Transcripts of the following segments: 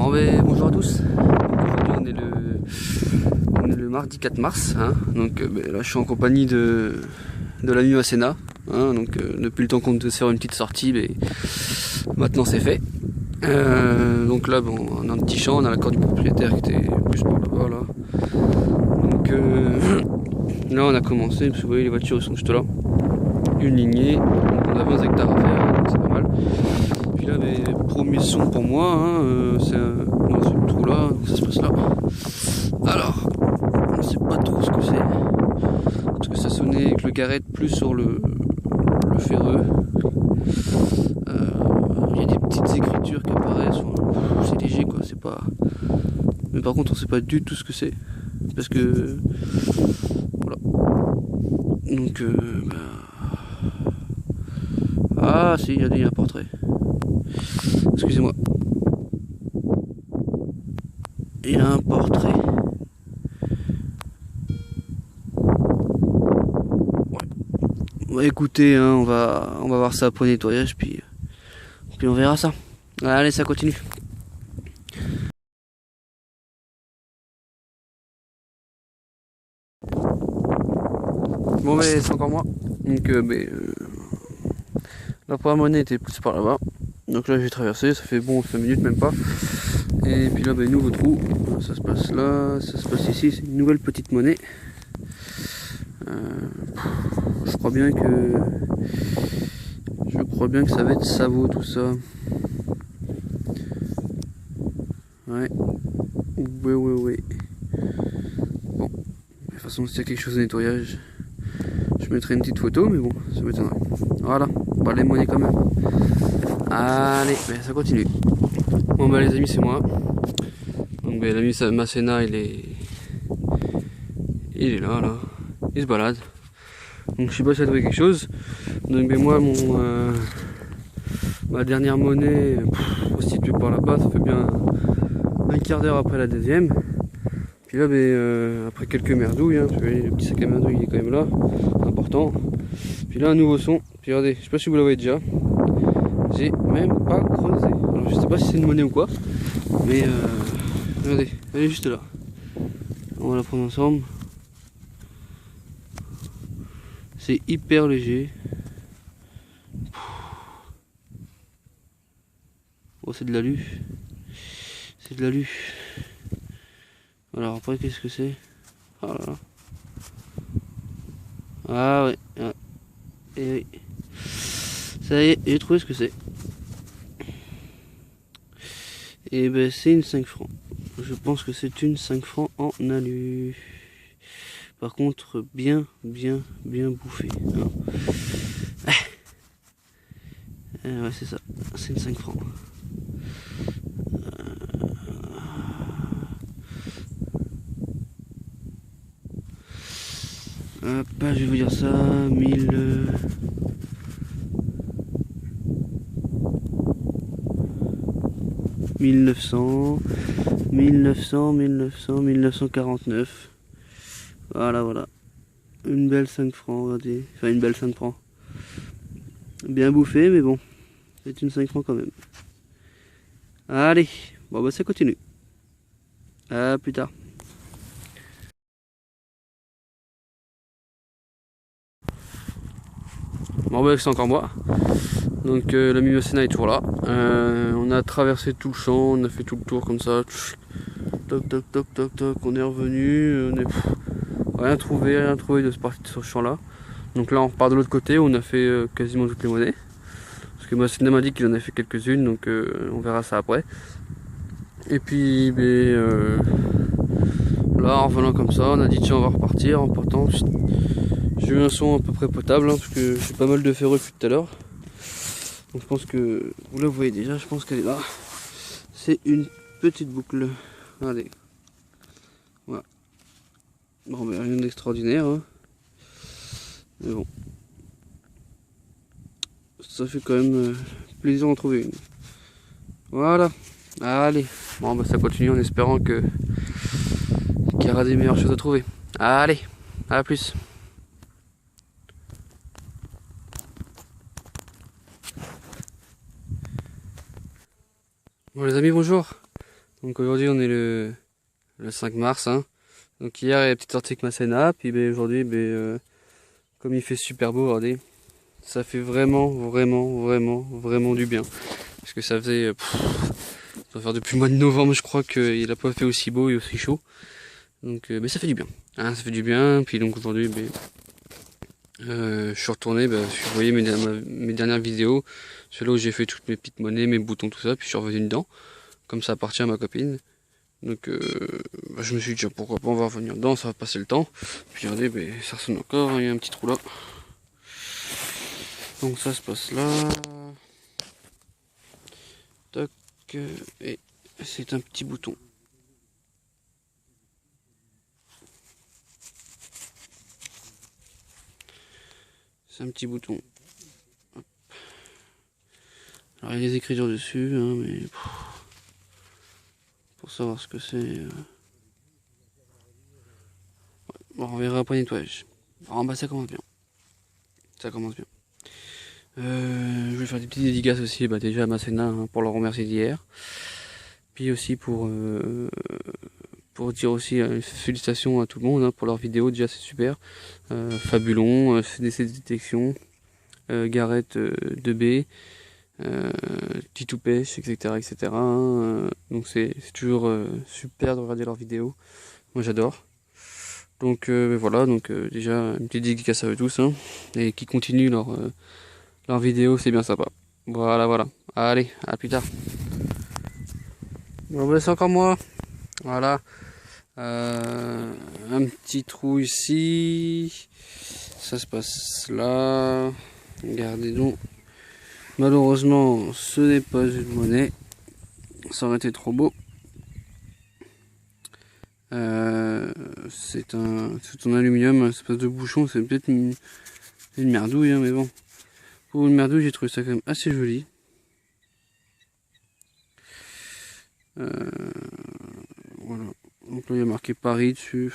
Bon ben, bonjour à tous. Aujourd'hui on est le mardi 4 mars. Hein. Donc ben, là je suis en compagnie de l'ami Masséna. Hein. Donc depuis le temps qu'on devait se faire une petite sortie, ben, maintenant c'est fait. Donc là bon, on a un petit champ, on a l'accord du propriétaire qui était plus par là-bas là. Donc là on a commencé, parce que vous voyez les voitures sont juste là. Une lignée, donc on a 20 hectares à faire, donc c'est pas mal. Puis là, les premiers sons pour moi, hein, c'est ce trou là, donc ça se passe là. Alors, on sait pas trop ce que c'est, parce que ça sonnait avec le garrett plus sur le ferreux. Il y a des petites écritures qui apparaissent, c'est léger quoi, c'est pas. Mais par contre, on sait pas du tout ce que c'est, parce que voilà. Donc, ah si, il y a un portrait. Excusez-moi. Il y a un portrait. Ouais. Bah écoutez, hein, on va voir ça après nettoyage, puis on verra ça. Allez, ça continue. Bon mais c'est encore moi. Donc la première monnaie était plus par là-bas. Donc là j'ai traversé, ça fait bon 5 minutes même pas. Et puis là nouveau trou. Ça se passe là, ça se passe ici, c'est une nouvelle petite monnaie. Je crois bien ça va être Savo tout ça. Ouais. Ouais. Bon. De toute façon s'il y a quelque chose de nettoyage, je mettrai une petite photo, mais bon, ça m'étonnerait. Voilà, on va les monnaies quand même. Allez, ben, ça continue. Bon bah les amis, c'est moi. Donc ben, l'ami Masséna, il est là. Il se balade. Donc je sais pas si ça doit quelque chose. Donc ben moi ma dernière monnaie prostituée par là-bas, ça fait bien un quart d'heure après la deuxième. Puis là après quelques merdouilles, hein, parce que le petit sac à merdouille il est quand même là, important. Puis là un nouveau son. Puis regardez, je sais pas si vous la voyez déjà. J'ai même pas creusé. Alors je sais pas si c'est une monnaie ou quoi. Mais regardez, elle est juste là. On va la prendre ensemble. C'est hyper léger. Oh, c'est de l'alu. C'est de l'alu. Alors après, qu'est-ce que c'est? Oh là là. Ah ouais. Ah. Et oui. Ça y est, j'ai trouvé ce que c'est. Et ben c'est une 5 francs. Je pense que c'est une 5 francs en alu. Par contre, bien bouffé. Ouais, c'est ça. C'est une 5 francs. Hop, je vais vous dire ça. 1949. Voilà. Une belle 5 francs, regardez. Enfin, une belle 5 francs. Bien bouffé, mais bon. C'est une 5 francs quand même. Allez, bon bah ça continue. À plus tard. Bon bah c'est encore moi. Donc l'ami Masséna est toujours là. On a traversé tout le champ, on a fait tout le tour comme ça. Toc. On est revenu. Rien trouvé de ce parti de ce champ là. Donc là on repart de l'autre côté, on a fait quasiment toutes les monnaies. Parce que Masséna m'a dit qu'il en a fait quelques-unes, donc on verra ça après. Et puis là en revenant comme ça, on a dit tiens on va repartir. En partant, j'ai eu un son à peu près potable, hein, parce que j'ai pas mal de ferreux depuis tout à l'heure. Donc je pense que vous la voyez déjà, je pense qu'elle est là. C'est une petite boucle. Regardez. Voilà. Bon ben rien d'extraordinaire. Hein. Mais bon. Ça fait quand même plaisir d'en trouver une. Voilà. Allez. Bon bah ça continue en espérant qu'il y aura des meilleures choses à trouver. Allez. À plus. Bon les amis, bonjour. Donc aujourd'hui on est le 5 mars. Hein. Donc hier il y a une petite sortie avec Masséna. Puis ben, aujourd'hui, comme il fait super beau, regardez. Ça fait vraiment du bien. Parce que ça faisait... ça doit faire depuis le mois de novembre je crois qu'il n'a pas fait aussi beau et aussi chaud. Donc mais ça fait du bien. Hein, ça fait du bien. Puis donc aujourd'hui... je suis retourné, si vous voyez mes dernières vidéos, celle-là où j'ai fait toutes mes petites monnaies, mes boutons, tout ça, puis je suis revenu dedans, comme ça appartient à ma copine. Donc je me suis dit, tiens, pourquoi pas, on va revenir dedans, ça va passer le temps. Puis regardez, ça ressemble encore, il y a un petit trou là. Donc ça se passe là. Tac, et c'est un petit bouton. C'est un petit bouton. Hop. Alors il y a des écritures dessus, hein, mais pour savoir ce que c'est. Bon, on verra après nettoyage. Alors, ça commence bien. Ça commence bien. Je vais faire des petites dédicaces aussi, déjà à Masséna, hein, pour le remercier d'hier. Puis aussi pour dire aussi une félicitation à tout le monde hein, pour leur vidéo, déjà c'est super. Fabulon, CDC Détection, Gareth 2B, Titou Pêche, etc. Hein, donc c'est toujours super de regarder leurs vidéos. Moi j'adore. Donc voilà, donc déjà une petite dédicace à eux tous hein, et qui continuent leur vidéo, c'est bien sympa. Voilà. Allez, à plus tard. Bon, c'est encore moi. Voilà. Un petit trou ici. Ça se passe là. Regardez donc. Malheureusement, ce n'est pas une monnaie. Ça aurait été trop beau. C'est en aluminium, une espèce de bouchon. C'est peut-être une merdouille, hein, mais bon. Pour une merdouille, j'ai trouvé ça quand même assez joli. Voilà. Donc là, il y a marqué Paris dessus.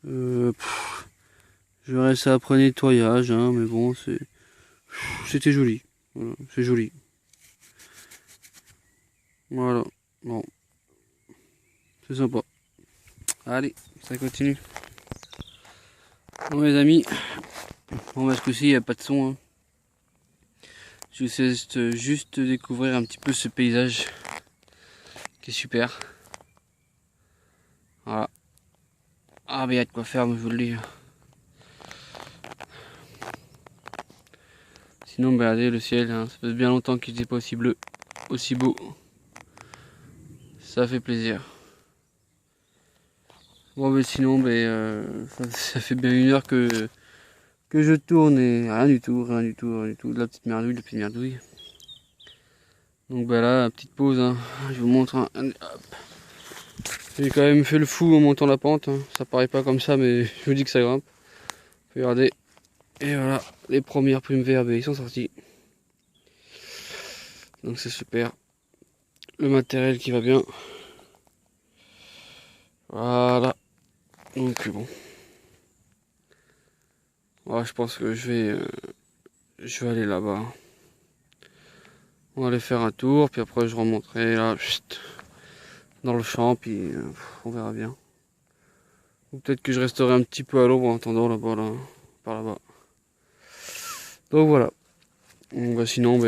Je verrai ça après nettoyage, hein, mais bon, c'était joli. Voilà, c'est joli. Voilà. Bon. C'est sympa. Allez, ça continue. Bon les amis. Bon ce coup-ci, il n'y a pas de son. Hein. Je vous laisse juste découvrir un petit peu ce paysage. Qui est super. Voilà. Ah mais il y a de quoi faire, je vous le dis. Sinon, regardez le ciel, hein. Ça fait bien longtemps qu'il n'était pas aussi bleu, aussi beau. Ça fait plaisir. Bon, mais sinon, ça fait bien 1 heure que je tourne et rien du tout. De la petite merdouille, Donc, là, la petite pause, hein. Je vous montre. Hein. J'ai quand même fait le fou en montant la pente. Hein. Ça paraît pas comme ça, mais je vous dis que ça grimpe. Regardez. Et voilà, les premières primes VRB, ils sont sortis. Donc c'est super. Le matériel qui va bien. Voilà. Donc bon. Voilà, je pense que je vais aller là-bas. On va aller faire un tour, puis après je remonterai là, dans le champ, puis on verra bien. Ou peut-être que je resterai un petit peu à l'ombre en attendant là-bas, là, par là-bas. Donc voilà. Donc, sinon,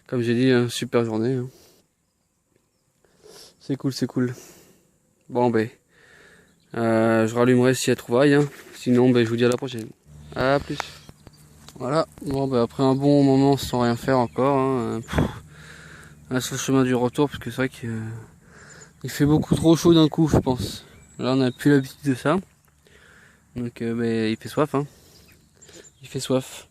comme j'ai dit, hein, super journée. Hein. C'est cool. Bon, je rallumerai s'il y a trouvaille. Hein. Sinon, je vous dis à la prochaine. À plus. Voilà. Bon, après un bon moment sans rien faire encore. Hein, sur le chemin du retour, parce que c'est vrai qu'il fait beaucoup trop chaud d'un coup, je pense. Là, on n'a plus l'habitude de ça. Donc, il fait soif. Hein. Il fait soif.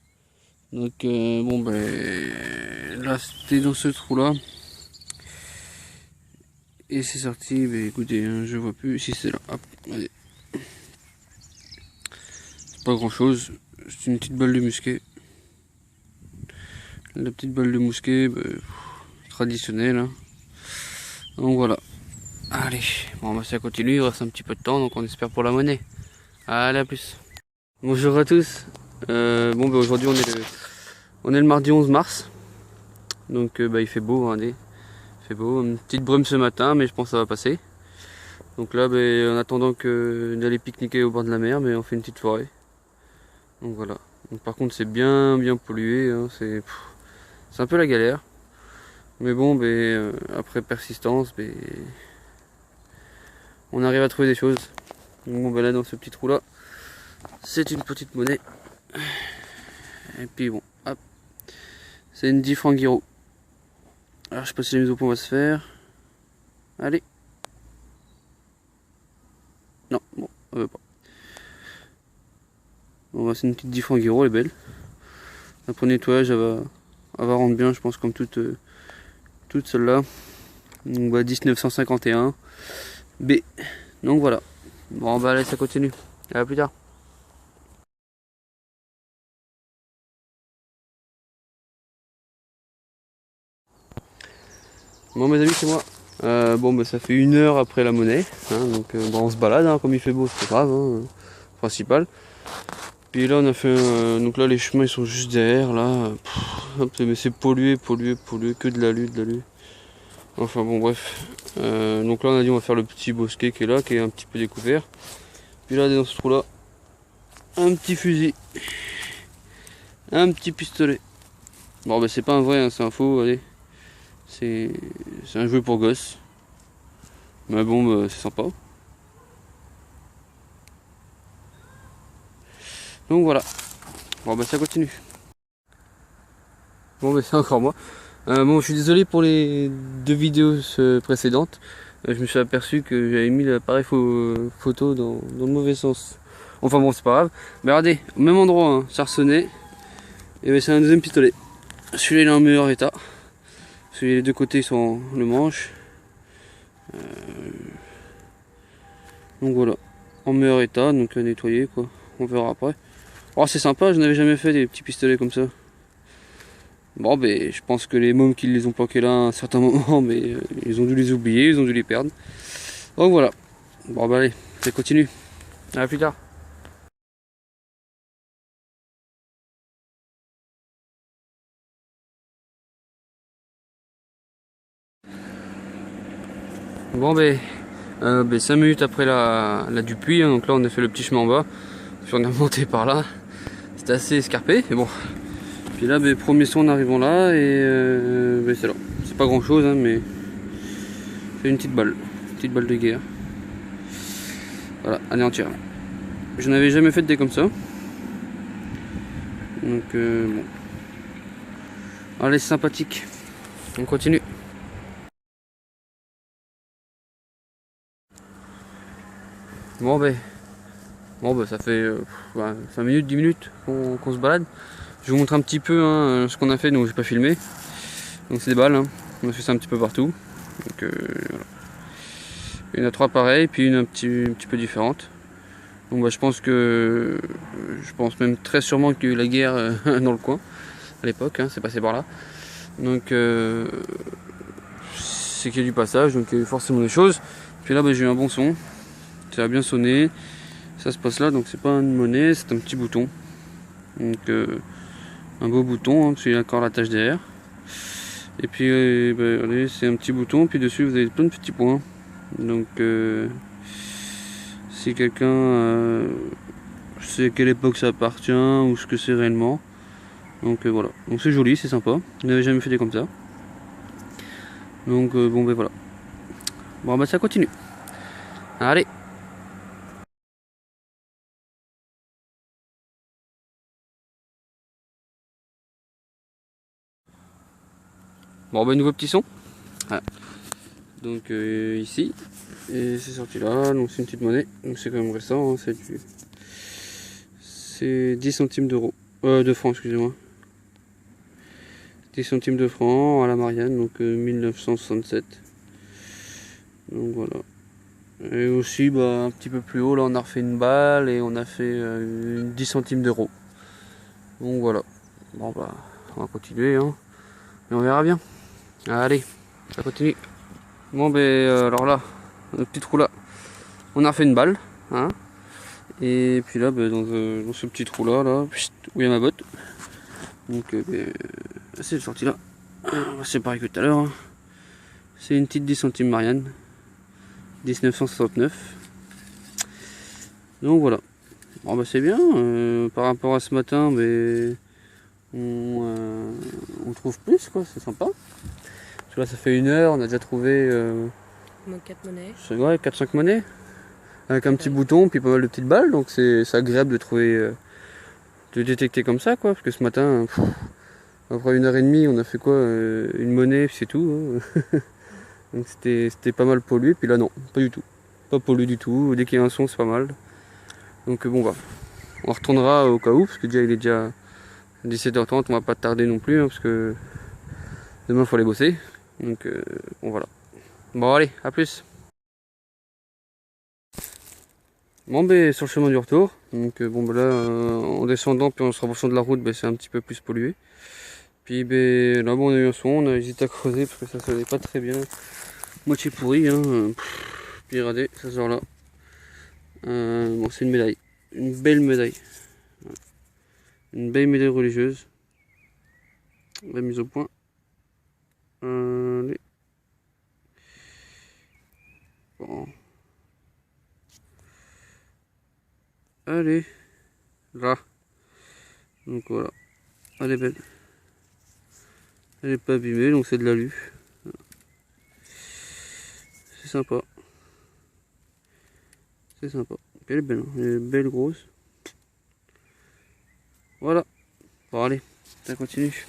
Donc, là, c'était dans ce trou-là. Et c'est sorti, écoutez, hein, je vois plus si c'est là. Hop, allez. C'est pas grand chose, c'est une petite balle de musquet. La petite balle de musquet, traditionnelle. Hein. Donc voilà. Allez, bon ça continue, il reste un petit peu de temps, donc on espère pour la monnaie. Allez, à plus. Bonjour à tous. Aujourd'hui On est le mardi 11 mars. Donc il fait beau, regardez. Il fait beau, une petite brume ce matin, mais je pense que ça va passer. Donc là, en attendant d'aller pique-niquer au bord de la mer, on fait une petite forêt. Donc voilà. Donc, par contre, c'est bien pollué, hein. C'est un peu la galère. Mais bon, après persistance, on arrive à trouver des choses. Donc bon, là, dans ce petit trou là, c'est une petite monnaie. Et puis bon, hop, c'est une 10 francs Giro. Alors je sais pas si la mise au point va se faire. Allez. Non, bon, elle veut pas. Bon, c'est une petite 10 francs Giro, elle est belle. Après nettoyage, elle va rendre bien, je pense, comme toute celle-là. Donc 1951 B. Donc voilà. Bon, allez, ça continue. À plus tard. Bon mes amis, c'est moi. Ça fait 1 heure après la monnaie, hein, donc on se balade, hein, comme il fait beau, c'est pas grave, hein, principal. Puis là on a fait donc là les chemins ils sont juste derrière là. Mais c'est pollué, que de l'alu. Enfin bon bref. Donc là on a dit on va faire le petit bosquet qui est là, qui est un petit peu découvert. Puis là dans ce trou là, un petit fusil. Un petit pistolet. Bon c'est pas un vrai, hein, c'est un faux, allez. C'est un jeu pour gosses. Mais bon, c'est sympa. Donc voilà. Bon, ça continue. Bon, c'est encore moi. Je suis désolé pour les 2 vidéos précédentes. Je me suis aperçu que j'avais mis l'appareil photo dans le mauvais sens. Enfin bon, c'est pas grave. Mais regardez, au même endroit, hein, ça ressonnait. Et c'est un deuxième pistolet. Celui-là, il est en meilleur état. Les 2 côtés sont le manche. Donc voilà, en meilleur état, donc à nettoyer quoi. On verra après. Oh c'est sympa, je n'avais jamais fait des petits pistolets comme ça. Bon je pense que les mômes qui les ont planqués là à un certain moment, ils ont dû les oublier, ils ont dû les perdre. Donc voilà. Bon allez, ça continue. À plus tard. Bon 5 minutes après la Dupuis, hein, donc là on a fait le petit chemin en bas, puis on est remonté par là, c'était assez escarpé, mais bon. Puis là premier son en arrivant là, et c'est là, c'est pas grand chose, hein, mais c'est une petite balle de guerre. Voilà, anéantir. Je n'avais jamais fait de dés comme ça. Donc bon. Allez, c'est sympathique. On continue. Bon ça fait 5 minutes, 10 minutes qu'on se balade. Je vous montre un petit peu hein, ce qu'on a fait, donc j'ai pas filmé. Donc c'est des balles, hein. On a fait ça un petit peu partout. Donc voilà. Il y en a 3 pareilles, puis une un petit peu différente. Donc je pense même très sûrement qu'il y a eu la guerre dans le coin à l'époque, hein, c'est passé par là. Donc c'est qu'il y a du passage, donc il y a eu forcément des choses. Puis là j'ai eu un bon son, ça a bien sonné. Ça se passe là, donc c'est pas une monnaie, c'est un petit bouton. Donc un beau bouton, hein, parce qu'il y a encore la tâche derrière. Et puis regardez, c'est un petit bouton, puis dessus vous avez plein de petits points. Donc si quelqu'un sait à quelle époque ça appartient ou ce que c'est réellement. Donc voilà, donc c'est joli, c'est sympa. Je n'avais jamais fait des comme ça. Donc voilà. Bon ça continue. Allez. Bon nouveau petit son. Voilà. Donc ici. Et c'est sorti là, donc c'est une petite monnaie. Donc c'est quand même récent, hein, c'est 10 centimes d'euros. De francs, excusez-moi. 10 centimes de francs à la Marianne, donc 1967. Donc voilà. Et aussi un petit peu plus haut, là on a refait une balle et on a fait 10 centimes d'euros. Donc voilà. Bon on va continuer, hein. Et on verra bien. Allez, ça continue. Bon alors là, le petit trou là, on a refait une balle, hein. Et puis là dans ce petit trou là, où il y a ma botte, Donc c'est sorti là. C'est pareil que tout à l'heure. Hein. C'est une petite 10 centimes Marianne. 1969. Donc voilà. Bon bah c'est bien. Par rapport à ce matin, on trouve plus quoi, c'est sympa. Parce que là ça fait 1 heure, on a déjà trouvé 4 monnaies. Ouais, 4-5 monnaies. Avec un petit bouton puis pas mal de petites balles, donc c'est agréable de trouver de détecter comme ça quoi, parce que ce matin, après 1 heure et demie, on a fait quoi, une monnaie puis c'est tout. Hein. Donc c'était pas mal pollué, puis là non, pas du tout. Pas pollué du tout, dès qu'il y a un son c'est pas mal. Donc bon bah, on retournera au cas où, parce que déjà il est déjà 17h30, on va pas tarder non plus, hein, parce que demain il faut aller bosser. Donc bon voilà. Bon allez, à plus. Bon ben sur le chemin du retour, donc bon ben là en descendant puis en se rapprochant de la route, c'est un petit peu plus pollué. Puis ben là bon, on a eu un son, on a hésité à creuser parce que ça sonnait pas très bien. Moitié pourri, hein. Puis regardez, ça sort là. Bon c'est une médaille, une belle médaille. Une belle médaille religieuse. La mise au point. Allez. Bon. Allez. Là. Donc voilà. Elle est belle. Elle est pas abîmée, donc c'est de l'alu. C'est sympa. C'est sympa. Puis elle est belle, hein. Elle est belle grosse. Voilà. Bon allez, ça continue.